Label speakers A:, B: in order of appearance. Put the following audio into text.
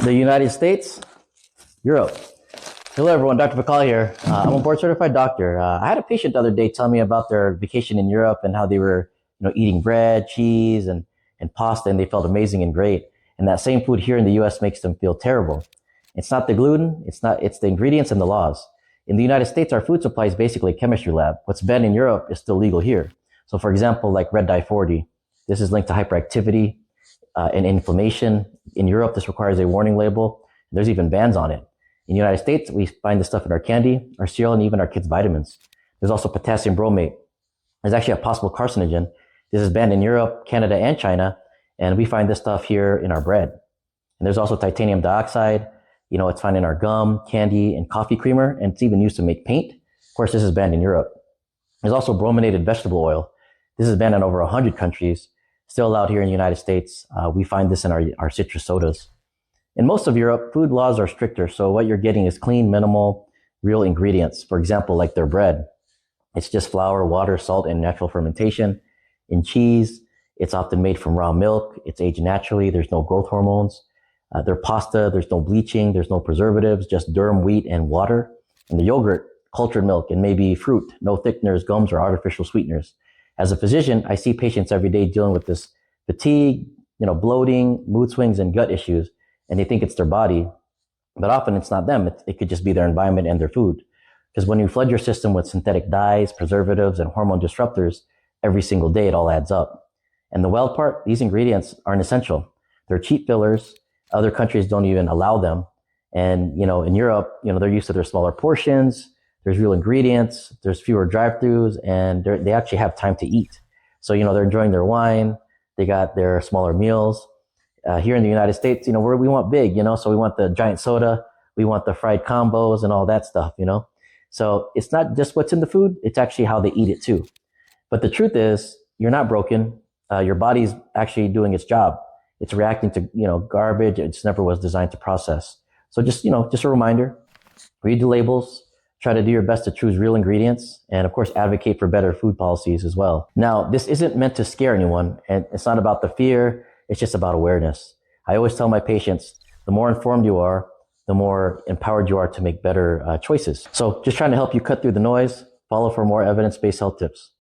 A: The United States, Europe. Hello, everyone. Dr. Pakal here. I'm a board certified doctor. I had a patient the other day tell me about their vacation in Europe and how they were, eating bread, cheese, and pasta, and they felt amazing and great. And that same food here in the U.S. makes them feel terrible. It's not the gluten. It's the ingredients and the laws. In the United States, our food supply is basically a chemistry lab. What's banned in Europe is still legal here. So, for example, like red dye 40, this is linked to hyperactivity and inflammation. In Europe, this requires a warning label. There's even bans on it. In the United States, we find this stuff in our candy, our cereal, and even our kids' vitamins. There's also potassium bromate. There's actually a possible carcinogen. This is banned in Europe, Canada, and China, and we find this stuff here in our bread. And there's also titanium dioxide. It's found in our gum, candy, and coffee creamer, and it's even used to make paint. Of course, this is banned in Europe. There's also brominated vegetable oil. This is banned in over 100 countries. Still allowed here in the United States. We find this in our citrus sodas. In most of Europe, food laws are stricter, so what you're getting is clean, minimal, real ingredients. For example, like their bread. It's just flour, water, salt, and natural fermentation. In cheese, it's often made from raw milk. It's aged naturally. There's no growth hormones. Their pasta, there's no bleaching. There's no preservatives, just durum, wheat, and water. And the yogurt, cultured milk, and maybe fruit. No thickeners, gums, or artificial sweeteners. As a physician, I see patients every day dealing with this fatigue, bloating, mood swings, and gut issues, and they think it's their body. But often it's not them. It could just be their environment and their food. Because when you flood your system with synthetic dyes, preservatives, and hormone disruptors every single day, it all adds up. And the wild part, these ingredients aren't essential. They're cheap fillers. Other countries don't even allow them. And, in Europe, they're used to their smaller portions. There's real ingredients, there's fewer drive-throughs, and they actually have time to eat. So, they're enjoying their wine, they got their smaller meals. Here in the United States, we want big, so we want the giant soda, we want the fried combos and all that stuff, So it's not just what's in the food, it's actually how they eat it too. But the truth is, you're not broken. Your body's actually doing its job. It's reacting to, garbage. It just never was designed to process. So just a reminder, read the labels, try to do your best to choose real ingredients, and of course, advocate for better food policies as well. Now, this isn't meant to scare anyone, and it's not about the fear, it's just about awareness. I always tell my patients, the more informed you are, the more empowered you are to make better choices. So just trying to help you cut through the noise, follow for more evidence-based health tips.